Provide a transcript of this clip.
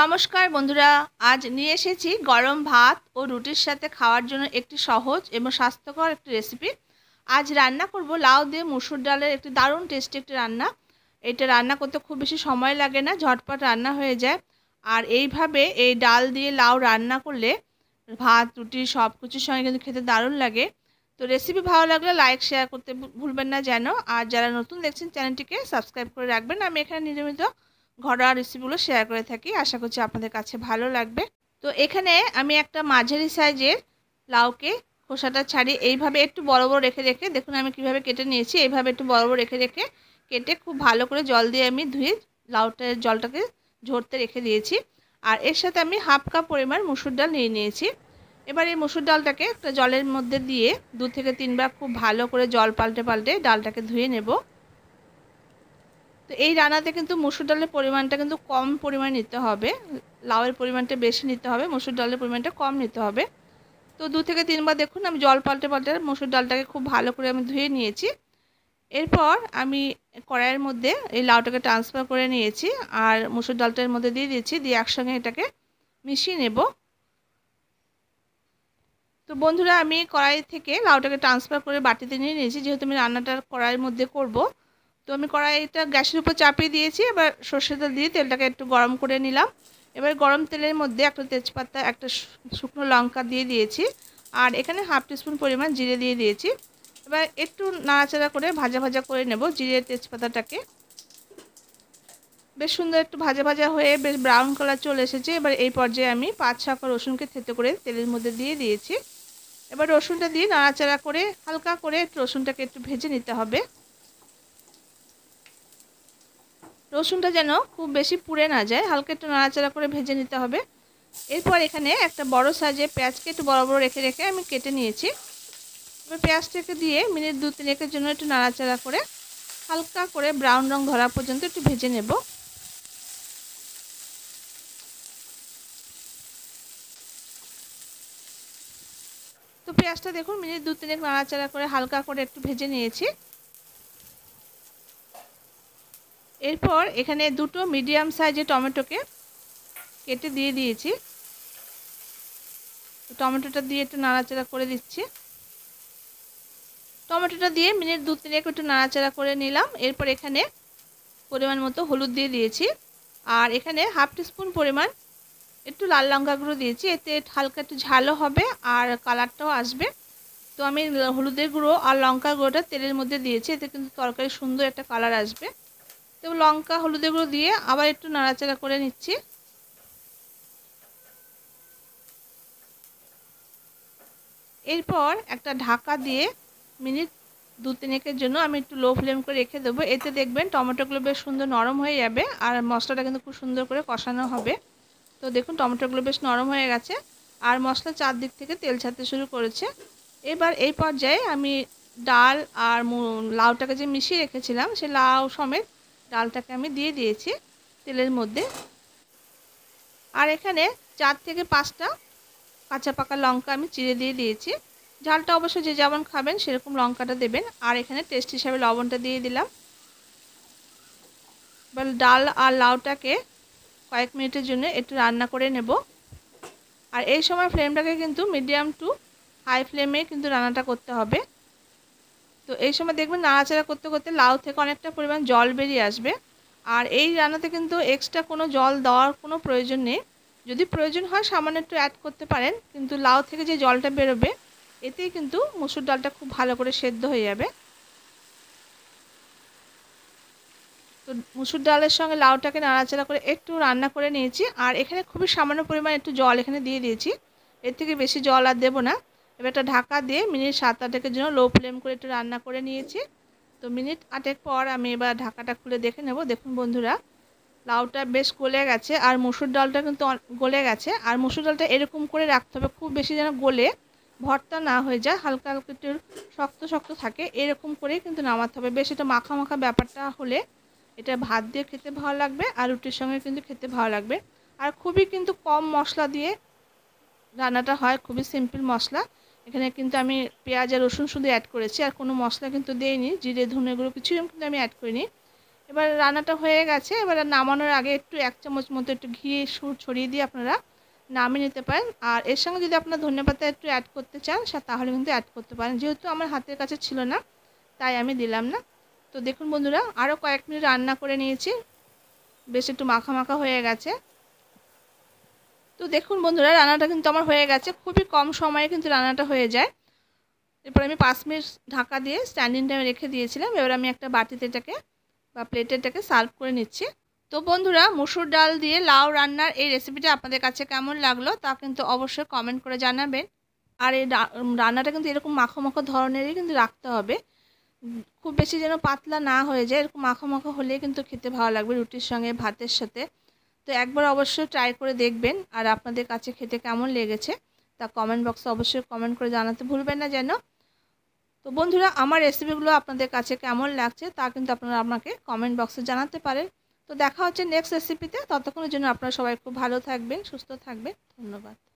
নমস্কার বন্ধুরা, আজ নিয়ে এসেছি গরম ভাত ও রুটির সাথে খাওয়ার জন্য একটি সহজ এবং স্বাস্থ্যকর একটি রেসিপি। আজ রান্না করব লাউ দিয়ে মুসুর ডালের একটি দারুণ টেস্টি একটি রান্না। এটা রান্না করতে খুব বেশি সময় লাগে না, ঝটপট রান্না হয়ে যায়। আর এইভাবে এই ডাল দিয়ে লাউ রান্না করলে ভাত রুটি সব কিছুর সঙ্গে কিন্তু খেতে দারুণ লাগে। তো রেসিপি ভালো লাগলে লাইক শেয়ার করতে ভুলবেন না যেন। আর যারা নতুন দেখছেন চ্যানেলটিকে সাবস্ক্রাইব করে রাখবেন। আমি এখানে নিয়মিত ঘরোয়া রেসিপিগুলো শেয়ার করে থাকি, আশা করছি আপনাদের কাছে ভালো লাগবে। তো এখানে আমি একটা মাঝারি সাইজের লাউকে খোসাটা ছাড়িয়ে এইভাবে একটু বড় বড় রেখে রেখে দেখুন আমি কিভাবে কেটে নিয়েছি। এইভাবে একটু বড় বড় রেখে রেখে কেটে খুব ভালো করে জল দিয়ে আমি ধুয়ে লাউটার জলটাকে ঝরতে রেখে দিয়েছি। আর এর সাথে আমি হাফ কাপ পরিমাণ মুসুর ডাল নিয়ে নিয়েছি। এবার এই মুসুর ডালটাকে একটা জলের মধ্যে দিয়ে 2 থেকে 3 বার খুব ভালো করে জল পাল্টে পাল্টে ডালটাকে ধুয়ে নেব। তো এই রান্নাতে কিন্তু মুসুর ডালের পরিমাণটা কিন্তু কম পরিমাণে নিতে হবে, লাউয়ের পরিমাণটা বেশি নিতে হবে, মুসুর ডালের পরিমাণটা কম নিতে হবে। তো 2 থেকে 3 বার দেখুন আমি জল পাল্টে পাল্টে মুসুর ডালটাকে খুব ভালো করে আমি ধুয়ে নিয়েছি। এরপর আমি কড়াইয়ের মধ্যে এই লাউটাকে ট্রান্সফার করে নিয়েছি আর মুসুর ডালটার মধ্যে দিয়ে দিয়েছি, দিয়ে একসঙ্গে এটাকে মিশিয়ে নেব। তো বন্ধুরা আমি কড়াই থেকে লাউটাকে ট্রান্সফার করে বাটিতে নিয়ে নিয়েছি, যেহেতু আমি রান্নাটা কড়াইয়ের মধ্যে করব। তো আমি কড়াইটা গ্যাসের উপর চাপিয়ে দিয়েছি। এবার সর্ষের তেল দিয়ে তেলটাকে একটু গরম করে নিলাম। এবার গরম তেলের মধ্যে একটা তেজপাতা, একটা শুকনো লঙ্কা দিয়ে দিয়েছি আর এখানে হাফ টিস্পুন পরিমাণ জিরে দিয়ে দিয়েছি। এবার একটু নাড়াচাড়া করে ভাজা ভাজা করে নেব জিরে তেজপাতাটাকে। বেশ সুন্দর একটু ভাজা ভাজা হয়ে বেশ ব্রাউন কালার চলে এসেছে। এবার এই পর্যায়ে আমি 5-6 কোয়া রসুনকে থেতো করে তেলের মধ্যে দিয়ে দিয়েছি। এবার রসুনটা দিয়ে নাড়াচাড়া করে হালকা করে রসুনটাকে একটু ভেজে নিতে হবে। রসুনটা যেন খুব বেশি পুড়ে না যায়, হালকা একটু নাড়াচাড়া করে ভেজে নিতে হবে। এরপর এখানে একটা বড় সাইজের পেঁয়াজকে একটু বড় বড় রেখে রেখে আমি কেটে নিয়েছি। এবার পেঁয়াজটাকে দিয়ে মিনিট 2-3 জন্য একটু নাড়াচাড়া করে হালকা করে ব্রাউন রং ধরা পর্যন্ত একটু ভেজে নেব। তো পেঁয়াজটা দেখুন মিনিট 2-3 নাড়াচাড়া করে হালকা করে একটু ভেজে নিয়েছি। এরপর এখানে দুটো মিডিয়াম সাইজের টমেটোকে কেটে দিয়ে দিয়েছি। টমেটোটা দিয়ে একটু নাড়াচাড়া করে দিচ্ছি। টমেটোটা দিয়ে মিনিট 2-3 একটু নাড়াচাড়া করে নিলাম। এরপর এখানে পরিমাণ মতো হলুদ দিয়ে দিয়েছি আর এখানে হাফ টিস্পুন পরিমাণ একটু লাল লঙ্কা গুঁড়ো দিয়েছি, এতে হালকা একটু ঝালও হবে আর কালারটাও আসবে। তো আমি হলুদের গুঁড়ো আর লঙ্কা গুঁড়োটা তেলের মধ্যে দিয়েছি, এতে কিন্তু তরকারি সুন্দর একটা কালার আসবে। তো লঙ্কা হলুদের গুঁড়ো দিয়ে আবার একটু নাড়াচাড়া করে নিচ্ছি। এরপর একটা ঢাকা দিয়ে মিনিট 2-3 জন্য আমি একটু লো ফ্লেম করে রেখে দেবো। এতে দেখবেন টমেটোগুলো বেশ সুন্দর নরম হয়ে যাবে আর মশলাটা কিন্তু খুব সুন্দর করে কষানো হবে। তো দেখুন টমেটোগুলো বেশ নরম হয়ে গেছে আর মশলা চারদিক থেকে তেল ছাড়তে শুরু করেছে। এবার এই পর্যায়ে আমি ডাল আর লাউটাকে যে মিশিয়ে রেখেছিলাম সেই লাউ সমেত ডালটাকে আমি দিয়ে দিয়েছি তেলের মধ্যে। আর এখানে 4 থেকে 5টা কাঁচা পাকা লঙ্কা আমি চিড়ে দিয়ে দিয়েছি। ঝালটা অবশ্য যে যেমন খাবেন সেরকম লঙ্কাটা দেবেন। আর এখানে টেস্ট হিসাবে লবণটা দিয়ে দিলাম। এবার ডাল আর লাউটাকে কয়েক মিনিটের জন্য একটু রান্না করে নেব। আর এই সময় ফ্লেমটাকে কিন্তু মিডিয়াম টু হাই ফ্লেমে কিন্তু রান্নাটা করতে হবে। তো এই সময় দেখবেন নাড়াচাড়া করতে করতে লাউ থেকে অনেকটা পরিমাণ জল বেরিয়ে আসবে। আর এই রান্নাতে কিন্তু এক্সট্রা কোনো জল দেওয়ার কোনো প্রয়োজন নেই। যদি প্রয়োজন হয় সামান্য একটু অ্যাড করতে পারেন, কিন্তু লাউ থেকে যে জলটা বেরোবে এতেই কিন্তু মুসুর ডালটা খুব ভালো করে সেদ্ধ হয়ে যাবে। তো মুসুর ডালের সঙ্গে লাউটাকে নাড়াচাড়া করে একটু রান্না করে নিয়েছি আর এখানে খুবই সামান্য পরিমাণ একটু জল এখানে দিয়ে দিয়েছি, এর থেকে বেশি জল আর দেবো না। এবার একটা ঢাকা দিয়ে মিনিট 7-8 জন্য লো ফ্লেম করে একটু রান্না করে নিয়েছি। তো মিনিট 8 পর আমি এবার ঢাকাটা খুলে দেখে নেব। দেখুন বন্ধুরা লাউটা বেশ গলে গেছে আর মুসুর ডালটা কিন্তু গলে গেছে। আর মুসুর ডালটা এরকম করে রাখতে হবে, খুব বেশি যেন গলে ভর্তা না হয়ে যায়, হালকা হালকা একটু শক্ত শক্ত থাকে এরকম করেই কিন্তু নামাতে হবে। বেশ এটা মাখা মাখা ব্যাপারটা হলে এটা ভাত দিয়ে খেতে ভালো লাগবে আর রুটির সঙ্গে কিন্তু খেতে ভালো লাগবে। আর খুবই কিন্তু কম মশলা দিয়ে রান্নাটা হয়, খুবই সিম্পল মশলা। এখানে কিন্তু আমি পেঁয়াজ আর রসুন শুধু অ্যাড করেছি আর কোনো মশলা কিন্তু দেইনি, জিরে ধনে গুঁড়ো কিছুই কিন্তু আমি অ্যাড করিনি। এবার রান্নাটা হয়ে গেছে। এবার নামানোর আগে একটু 1 চামচ মতো একটু ঘি ছড়িয়ে দিয়ে আপনারা নামিয়ে নিতে পারেন। আর এর সঙ্গে যদি আপনারা ধনেপাতা একটু অ্যাড করতে চান তাহলে কিন্তু অ্যাড করতে পারেন। যেহেতু আমার হাতের কাছে ছিল না তাই আমি দিলাম না। তো দেখুন বন্ধুরা, আরও কয়েক মিনিট রান্না করে নিয়েছি, বেশ একটু মাখা মাখা হয়ে গেছে। তো দেখুন বন্ধুরা, রান্নাটা কিন্তু আমার হয়ে গেছে, খুবই কম সময়ে কিন্তু রান্নাটা হয়ে যায়। এরপর আমি 5 মিনিট ঢাকা দিয়ে স্ট্যান্ডিং টাইমে রেখে দিয়েছিলাম। এবার আমি একটা বাটিতে এটাকে বা প্লেটে এটাকে সার্ভ করে নিচ্ছি। তো বন্ধুরা, মসুর ডাল দিয়ে লাউ রান্নার এই রেসিপিটা আপনাদের কাছে কেমন লাগলো তা কিন্তু অবশ্যই কমেন্ট করে জানাবেন। আর এই রান্নাটা কিন্তু এরকম মাখো মাখো ধরনেরই কিন্তু রাখতে হবে, খুব বেশি যেন পাতলা না হয়ে যায়। এরকম মাখো মাখো হলেই কিন্তু খেতে ভালো লাগবে রুটির সঙ্গে, ভাতের সাথে। তো একবার অবশ্যই ট্রাই করে দেখবেন। আর আপনাদের কাছে খেতে কেমন লেগেছে তা কমেন্ট বক্সে অবশ্যই কমেন্ট করে জানাতে ভুলবেন না যেন। তো বন্ধুরা, আমার রেসিপিগুলো আপনাদের কাছে কেমন লাগছে তা কিন্তু আপনারা আমাকে কমেন্ট বক্সে জানাতে পারেন। তো দেখা হচ্ছে নেক্সট রেসিপিতে। ততক্ষণের জন্য আপনারা সবাই খুব ভালো থাকবেন, সুস্থ থাকবেন। ধন্যবাদ।